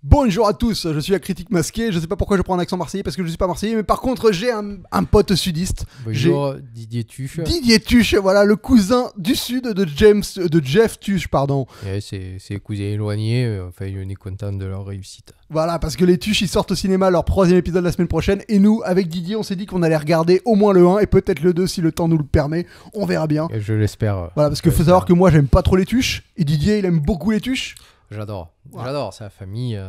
Bonjour à tous, je suis la critique masquée. Je sais pas pourquoi je prends un accent marseillais parce que je suis pas marseillais, mais par contre j'ai un pote sudiste. Bonjour Didier Tuche. Didier Tuche, voilà le cousin du sud de Jeff Tuche, pardon. Ouais, c'est cousins éloignés, enfin on est content de leur réussite. Voilà, parce que les Tuches ils sortent au cinéma leur 3e épisode la semaine prochaine, et nous avec Didier on s'est dit qu'on allait regarder au moins le 1 et peut-être le 2 si le temps nous le permet. On verra bien. Et je l'espère. Voilà, parce qu'il faut savoir que moi j'aime pas trop les Tuches et Didier il aime beaucoup les Tuches. J'adore. Voilà. J'adore, c'est la famille.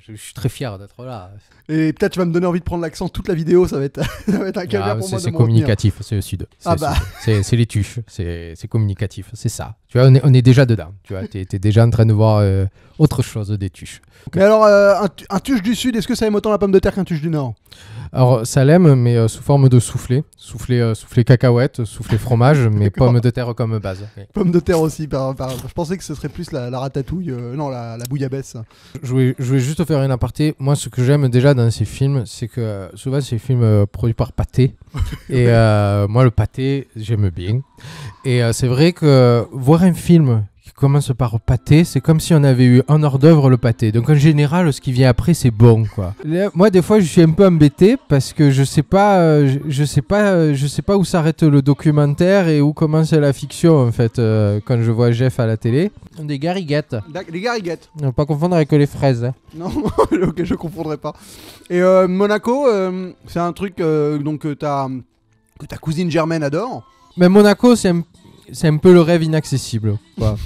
Je suis très fier d'être là. Et peut-être tu vas me donner envie de prendre l'accent toute la vidéo, ça va être un calvaire pour moi de c'est me communicatif, c'est le sud. Ah bah. C'est les Tuches, c'est communicatif, c'est ça. Tu vois, on est déjà dedans. Tu vois, t'es déjà en train de voir autre chose des Tuches. Mais alors, un Tuche du sud, est-ce que ça aime autant la pomme de terre qu'un Tuche du nord? Alors, ça l'aime, mais sous forme de soufflé. Soufflé cacahuète, soufflé fromage, mais pomme de terre comme base. Okay. Pomme de terre aussi, je pensais que ce serait plus la ratatouille, non, la bouillabaisse. Je voulais juste faire une aparté. Moi, ce que j'aime déjà dans ces films, c'est que souvent, c'est des films produits par Pathé. Et moi, le Pathé, j'aime bien. Et c'est vrai que voir un film qui commence par Pathé, c'est comme si on avait eu un hors d'œuvre le Pathé. Donc en général, ce qui vient après, c'est bon, quoi. Là, moi, des fois, je suis un peu embêté parce que je sais pas où s'arrête le documentaire et où commence la fiction, en fait, quand je vois Jeff à la télé. Des gariguettes. Les gariguettes. Ne pas confondre avec les fraises. Hein. Non, ok, je confondrai pas. Et Monaco, c'est un truc que ta cousine Germaine adore. Mais Monaco, c'est un peu le rêve inaccessible, quoi.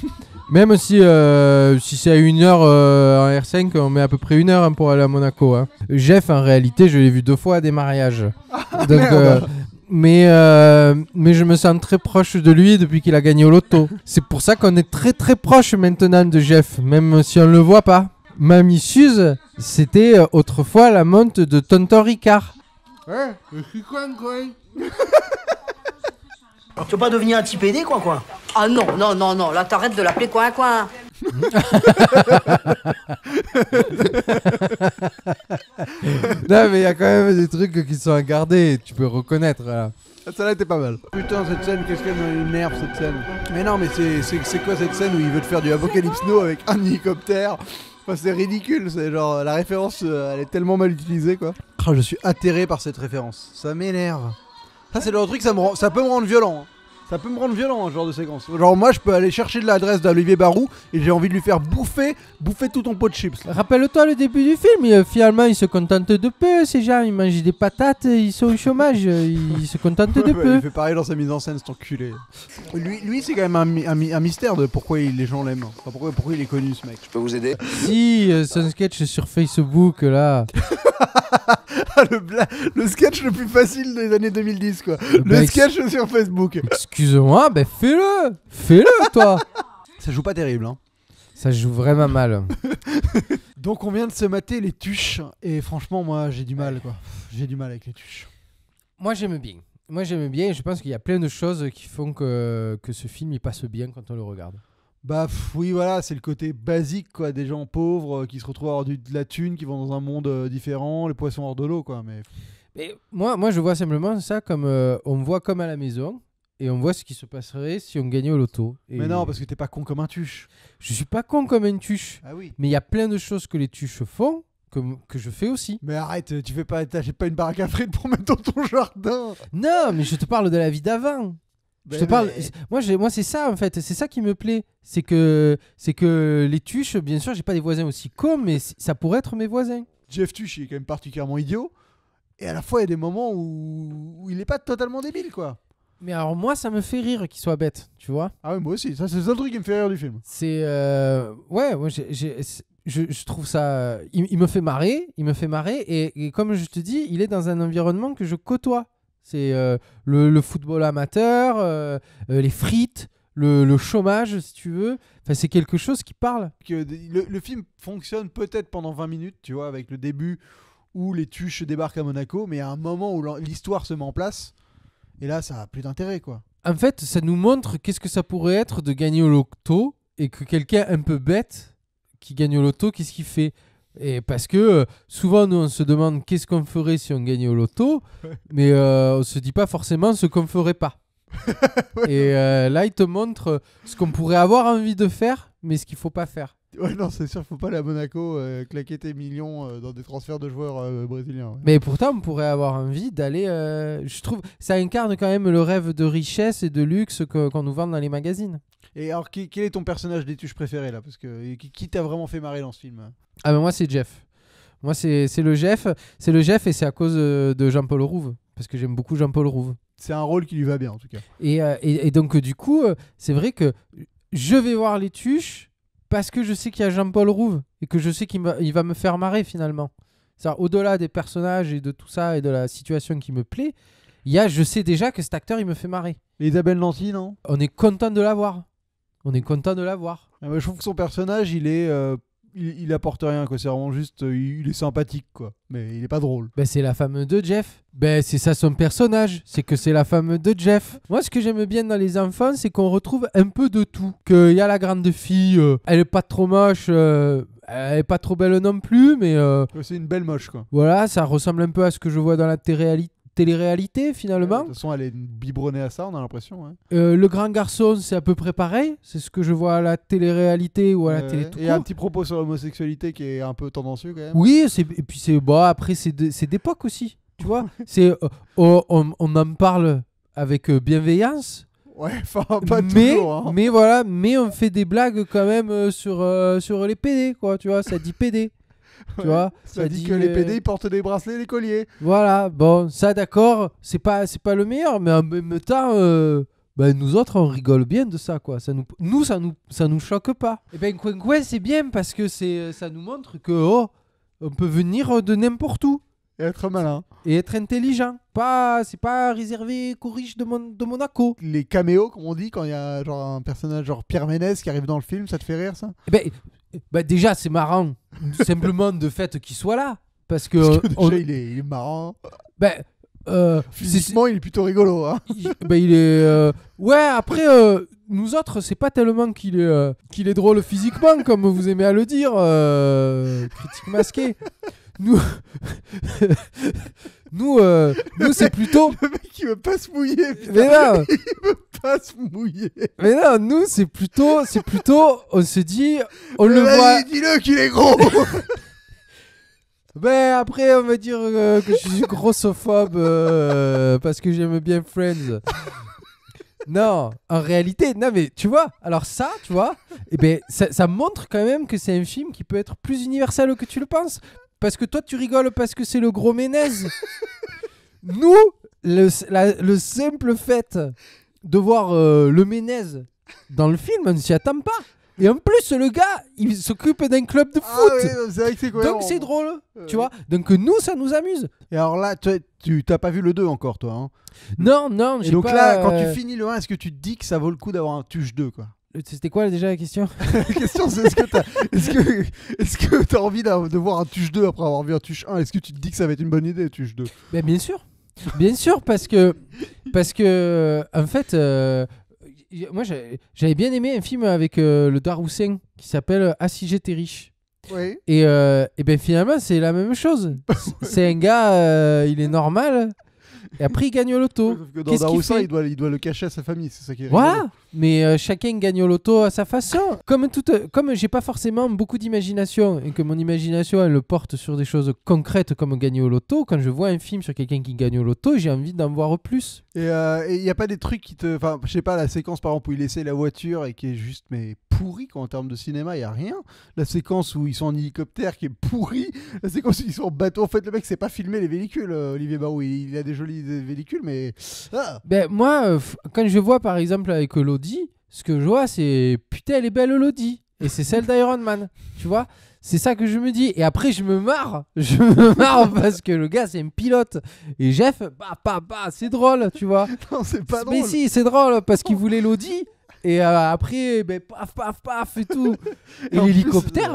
Même si c'est à 1 heure en R5, on met à peu près 1 heure pour aller à Monaco. Hein. Jeff, en réalité, je l'ai vu 2 fois à des mariages. Donc, mais je me sens très proche de lui depuis qu'il a gagné au loto. C'est pour ça qu'on est très très proche maintenant de Jeff, même si on le voit pas. Mamie Suze, c'était autrefois la monte de Tonton Ricard. Ouais, je suis quoi. Tu veux pas devenir un petit PD, quoi. Ah non, là t'arrêtes de l'appeler coin. Non mais il y a quand même des trucs qui sont à garder, tu peux reconnaître là. Celle-là était pas mal. Putain, cette scène, qu'est-ce qu'elle m'énerve cette scène. Mais non, mais c'est quoi cette scène où il veut te faire du Apocalypse Now avec un hélicoptère? Enfin, c'est ridicule, c'est genre la référence, elle est tellement mal utilisée quoi. Oh, je suis atterré par cette référence, ça m'énerve. Ça c'est le truc, ça peut me rendre violent. Hein. Ça peut me rendre violent, ce genre de séquence. Genre moi je peux aller chercher de l'adresse d'Olivier Barou et j'ai envie de lui faire bouffer tout ton pot de chips. Rappelle-toi le début du film, finalement ils se contentent de peu, ces gens, ils mangent des patates, ils sont au chômage, ils se contentent de peu. Il fait pareil dans sa mise en scène, cet enculé. Lui c'est quand même un mystère de pourquoi les gens l'aiment. Enfin, pourquoi il est connu ce mec. Je peux vous aider? Si, son sketch sur Facebook là. Le sketch le plus facile des années 2010 quoi. Le sketch sur Facebook. Excuse-moi, ben fais-le toi. Ça joue pas terrible hein. Ça joue vraiment mal. Donc on vient de se mater les Tuches et franchement moi j'ai du mal quoi. J'ai du mal avec les Tuches. Moi j'aime bien et je pense qu'il y a plein de choses qui font que ce film il passe bien quand on le regarde. Bah oui voilà, c'est le côté basique quoi, des gens pauvres qui se retrouvent à avoir de la thune, qui vont dans un monde différent, les poissons hors de l'eau quoi. Mais moi je vois simplement ça comme on voit comme à la maison et on voit ce qui se passerait si on gagnait au loto. Et mais non parce que t'es pas con comme un Tuche. Je suis pas con comme un Tuche. Ah oui. Mais il y a plein de choses que les Tuches font que je fais aussi. Mais arrête, t'achètes pas une baraque à frites pour mettre dans ton jardin. Non mais je te parle de la vie d'avant. Je te parle. Moi, c'est ça en fait. C'est ça qui me plaît. C'est que les Tuches, bien sûr, j'ai pas des voisins aussi cons, mais ça pourrait être mes voisins. Jeff Tuche, il est quand même particulièrement idiot. Et à la fois, il y a des moments où il est pas totalement débile, quoi. Mais alors moi, ça me fait rire qu'il soit bête, tu vois. Ah oui, moi aussi. Ça, c'est le seul truc qui me fait rire du film. C'est ouais, moi, je trouve ça. Il me fait marrer. Et comme je te dis, il est dans un environnement que je côtoie. C'est le football amateur, les frites, le chômage, si tu veux. Enfin, c'est quelque chose qui parle. Le film fonctionne peut-être pendant 20 minutes, tu vois, avec le début où les Tuches débarquent à Monaco, mais à un moment où l'histoire se met en place, et là, ça a plus d'intérêt, quoi. En fait, ça nous montre qu'est-ce que ça pourrait être de gagner au loto et que quelqu'un un peu bête qui gagne au loto, qu'est-ce qu'il fait ? Et parce que souvent, nous, on se demande qu'est-ce qu'on ferait si on gagnait au loto, mais on se dit pas forcément ce qu'on ferait pas. Et là, il te montre ce qu'on pourrait avoir envie de faire, mais ce qu'il faut pas faire. Ouais, non, c'est sûr, faut pas aller à Monaco claquer tes millions dans des transferts de joueurs brésiliens. Ouais. Mais pourtant, on pourrait avoir envie d'aller. Je trouve ça incarne quand même le rêve de richesse et de luxe qu'on nous vend dans les magazines. Et alors, quel est ton personnage des tuches préféré là? Parce que qui t'a vraiment fait marrer dans ce film? Ah, mais moi, c'est Jeff. Moi, c'est le Jeff. C'est le Jeff et c'est à cause de Jean-Paul Rouve. Parce que j'aime beaucoup Jean-Paul Rouve. C'est un rôle qui lui va bien en tout cas. Et donc, du coup, c'est vrai que je vais voir les tuches parce que je sais qu'il y a Jean-Paul Rouve et que je sais qu'il va me faire marrer finalement. Au-delà des personnages et de tout ça et de la situation qui me plaît, je sais déjà que cet acteur, il me fait marrer. Et Isabelle Nanty, non? On est content de la voir. Je trouve que son personnage, il apporte rien, quoi. C'est vraiment juste, il est sympathique, quoi. Mais il est pas drôle. Ben, c'est la femme de Jeff. Ben, c'est ça son personnage. C'est que c'est la femme de Jeff. Moi, ce que j'aime bien dans les enfants, c'est qu'on retrouve un peu de tout. Qu'il y a la grande fille, elle est pas trop moche, elle est pas trop belle non plus, mais... c'est une belle moche, quoi. Voilà, ça ressemble un peu à ce que je vois dans la télé-réalité, finalement. De toute façon, elle est biberonnée à ça, on a l'impression. Ouais. Le grand garçon, c'est à peu près pareil. C'est ce que je vois à la télé-réalité ou à la télé tout court. Et un petit propos sur l'homosexualité qui est un peu tendancieux, quand même. Oui, et puis après, c'est d'époque aussi. Tu vois, on en parle avec bienveillance. Ouais, enfin, pas toujours. Hein. Mais voilà, mais on fait des blagues quand même sur les PD, quoi. Tu vois, ça dit PD. Tu vois, ça dit que les PD ils portent des bracelets, des colliers. Voilà, bon, ça d'accord, c'est pas le meilleur, mais en même temps, nous autres on rigole bien de ça, quoi. Ça nous choque pas. Et ben Coin c'est bien parce que ça nous montre que on peut venir de n'importe où. Et être malin. Et être intelligent. C'est pas réservé qu'aux riches de Monaco. Les caméos, comme on dit, quand il y a genre un personnage genre Pierre Ménès qui arrive dans le film, ça te fait rire, ça? Déjà, c'est marrant, simplement de fait qu'il soit là. Parce que, déjà, il est marrant. Physiquement, il est plutôt rigolo. Hein. Il est. Ouais, après, nous autres, c'est pas tellement qu'il est drôle physiquement, comme vous aimez à le dire, critique masquée. Nous, c'est plutôt. Le mec, il veut pas se mouiller. Putain. Mais non. Il veut pas se mouiller. Mais non, nous, c'est plutôt. On se dit. On le voit. Dis-le qu'il est gros. Après, on va dire que je suis grossophobe parce que j'aime bien Friends. Non, en réalité, non, mais tu vois, alors ça, tu vois, ça montre quand même que c'est un film qui peut être plus universel que tu le penses. Parce que toi, tu rigoles parce que c'est le gros Ménez. Nous, le simple fait de voir le Ménez dans le film, on ne s'y attend pas. Et en plus, le gars, il s'occupe d'un club de foot. Oui, c'est vrai que c'est cohérent. Donc c'est drôle, tu vois. Donc nous, ça nous amuse. Et alors là, tu t'as pas vu le 2 encore, toi. Hein. Non, j'ai pas... Donc là, quand tu finis le 1, est-ce que tu te dis que ça vaut le coup d'avoir un tuche 2, quoi? C'était quoi déjà la question? La question, c'est est-ce que t'as envie de voir un tuche 2 après avoir vu un tuche 1? Est-ce que tu te dis que ça va être une bonne idée, tuche 2? Bien sûr. Bien sûr, parce que en fait... moi, j'avais bien aimé un film avec le Daroussin qui s'appelle Ah si j'étais riche. Oui. Et finalement, c'est la même chose. C'est un gars, il est normal. Et après, il gagne au loto. Sauf que dans Daroussin, il doit le cacher à sa famille. C'est ça qui est voilà. rigolo. Mais chacun gagne au loto à sa façon. Comme j'ai pas forcément beaucoup d'imagination et que mon imagination elle le porte sur des choses concrètes comme gagner au loto, quand je vois un film sur quelqu'un qui gagne au loto, j'ai envie d'en voir plus. Et il n'y a pas des trucs qui te... Enfin, je sais pas, la séquence par exemple où il essaie la voiture et qui est juste mais pourrie quoi, en termes de cinéma, il n'y a rien. La séquence où ils sont en hélicoptère qui est pourrie. La séquence où ils sont en bateau. En fait, le mec sait pas filmer les véhicules, Olivier Barou. Il a des jolis véhicules, mais... Moi, quand je vois par exemple avec Lodi, ce que je vois c'est putain elle est belle Lodi. Et c'est celle d'Iron Man, tu vois. C'est ça que je me dis. Et après, je me marre parce que le gars, c'est un pilote. Et Jeff, c'est drôle, tu vois. Non, c'est pas drôle. Mais si, c'est drôle parce qu'il voulait l'Audi. Et après, paf et tout. Et l'hélicoptère,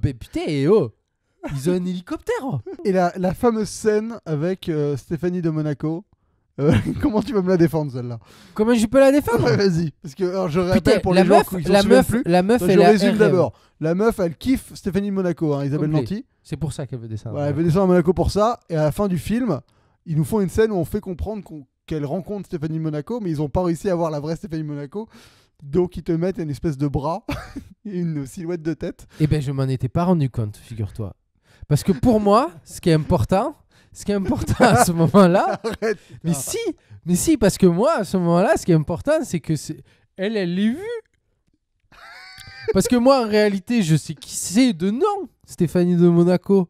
putain, ils ont un hélicoptère. Et la fameuse scène avec Stéphanie de Monaco. Comment tu vas me la défendre celle-là? Comment je peux la défendre? Ouais, vas-y. Parce que alors, je répète pour les gens qui s'en souviennent plus. La meuf, je résume d'abord. La meuf, elle kiffe Stéphanie de Monaco, hein, Isabelle Nanty. C'est pour ça qu'elle veut descendre. Voilà, elle veut descendre à Monaco pour ça. Et à la fin du film, ils nous font une scène où on fait comprendre qu'elle rencontre Stéphanie de Monaco, mais ils n'ont pas réussi à voir la vraie Stéphanie de Monaco. Donc ils te mettent une espèce de bras et une silhouette de tête. Eh ben, je m'en étais pas rendu compte, figure-toi. Parce que pour moi, ce qui est important à ce moment-là, Arrête. mais si, parce que moi, à ce moment-là, ce qui est important, c'est que elle l'ait vu. Parce que moi, en réalité, je sais qui c'est de nom, Stéphanie de Monaco.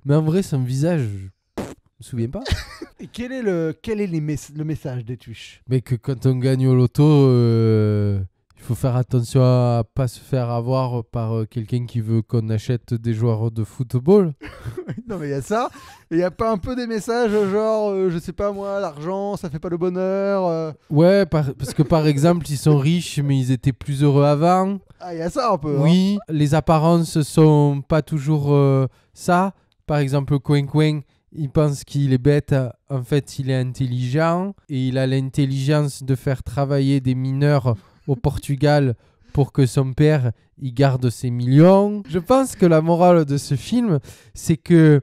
Mais en vrai, son visage, je me souviens pas. Et quel est le message des tuches? Mais que quand on gagne au loto, il faut faire attention à pas se faire avoir par quelqu'un qui veut qu'on achète des joueurs de football. Non mais il y a ça. Et il y a pas un peu des messages genre, je sais pas moi, l'argent, ça fait pas le bonheur. Ouais, parce que par exemple, ils sont riches, mais ils étaient plus heureux avant. Ah, il y a ça un peu. Oui, les apparences sont pas toujours ça. Par exemple, Coin Coin, il pense qu'il est bête. En fait, il est intelligent et il a l'intelligence de faire travailler des mineurs au Portugal pour que son père il garde ses millions. Je pense que la morale de ce film, c'est que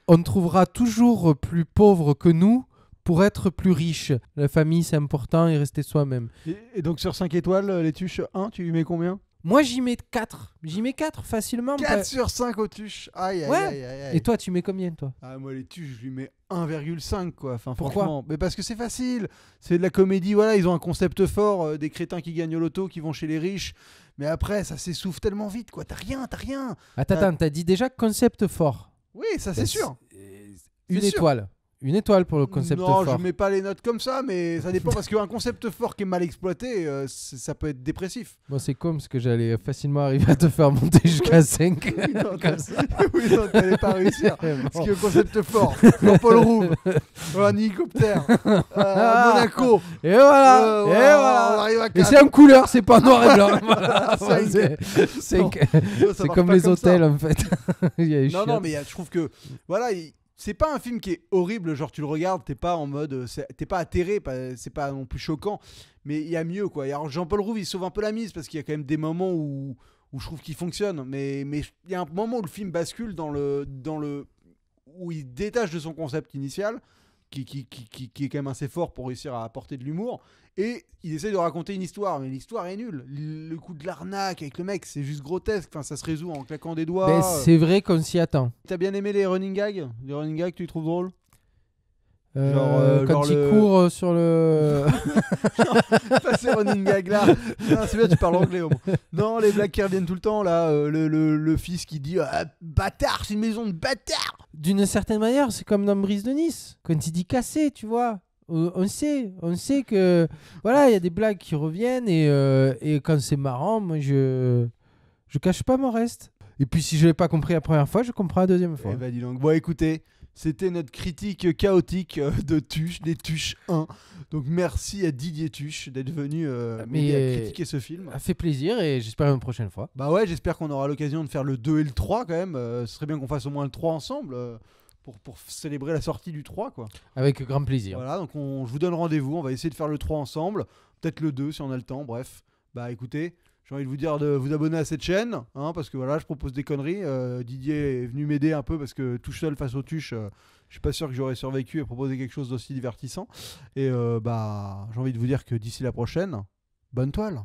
on trouvera toujours plus pauvre que nous pour être plus riche. La famille, c'est important et rester soi-même. Et donc sur 5 étoiles, les tuches 1, tu lui mets combien? Moi, j'y mets 4. J'y mets 4 facilement. 4 sur 5 aux tuches. Aïe, aïe, Ouais. aïe, aïe, aïe. Et toi, tu mets combien, toi? Ah, moi, les tuches, je lui mets 1,5 quoi. Enfin, Pourquoi? franchement. Mais parce que c'est facile. C'est de la comédie. Voilà, ils ont un concept fort. Des crétins qui gagnent au loto, qui vont chez les riches. Mais après, ça s'essouffle tellement vite quoi. T'as rien. Attends, t'as dit déjà concept fort. Oui, ça c'est sûr. Une C'est sûr. étoile. Une étoile pour le concept non, fort. je mets pas les notes comme ça, mais ça dépend parce qu'un concept fort qui est mal exploité, ça peut être dépressif. Bon, c'est con parce que j'allais facilement arriver à te faire monter jusqu'à 5. Non, Comme ça. oui, non, t'allais pas réussir. Bon. Parce que concept fort, Jean-Paul Rouve, un hélicoptère, Monaco. Et voilà. On Et voilà. arrive à Et 4. c'est en couleur, c'est pas noir et blanc. Voilà. Cinq. C'est Non, ça c'est marche comme pas les comme ça. hôtels en fait. Il y a les Non, chiens. non, mais je trouve que voilà, c'est pas un film qui est horrible. Genre, tu le regardes, t'es pas en mode, t'es pas atterré, c'est pas non plus choquant, mais il y a mieux quoi. Et alors, Jean-Paul Rouve, il sauve un peu la mise parce qu'il y a quand même des moments où je trouve qu'il fonctionne, mais il y a un moment où le film bascule dans le où il détache de son concept initial, qui est quand même assez fort pour réussir à apporter de l'humour. Et il essaie de raconter une histoire, mais l'histoire est nulle. Le coup de l'arnaque avec le mec, c'est juste grotesque. Enfin, ça se résout en claquant des doigts. Mais c'est vrai qu'on s'y attend. T'as bien aimé les running gags? Les running gags, tu les trouves drôles? Quand genre il court sur le. Pas ces running gags là. Non, c'est bien, tu parles anglais au moins. Non, les blagues qui reviennent tout le temps là. Le fils qui dit bâtard, c'est une maison de bâtard. D'une certaine manière, c'est comme dans Brise de Nice. Quand il dit casser, tu vois. On sait que voilà, il y a des blagues qui reviennent et quand c'est marrant, moi je cache pas mon reste. Et puis si je l'ai pas compris la première fois, je comprends la deuxième fois. Eh ben dis donc. Bon, écoutez, c'était notre critique chaotique de Tuche, des Tuches 1. Donc merci à Didier Tuche d'être venu m'aider à critiquer ce film. Ça fait plaisir et j'espère une prochaine fois. Bah ouais, j'espère qu'on aura l'occasion de faire le 2 et le 3 quand même. Ce serait bien qu'on fasse au moins le 3 ensemble. Pour célébrer la sortie du 3 quoi. Avec grand plaisir. Voilà, donc je vous donne rendez-vous, on va essayer de faire le 3 ensemble, peut-être le 2 si on a le temps, bref. Bah écoutez, j'ai envie de vous dire de vous abonner à cette chaîne, hein, parce que voilà, je propose des conneries. Didier est venu m'aider un peu parce que tout seul face aux tuches, je suis pas sûr que j'aurais survécu et proposer quelque chose d'aussi divertissant. Et bah j'ai envie de vous dire que d'ici la prochaine, bonne toile.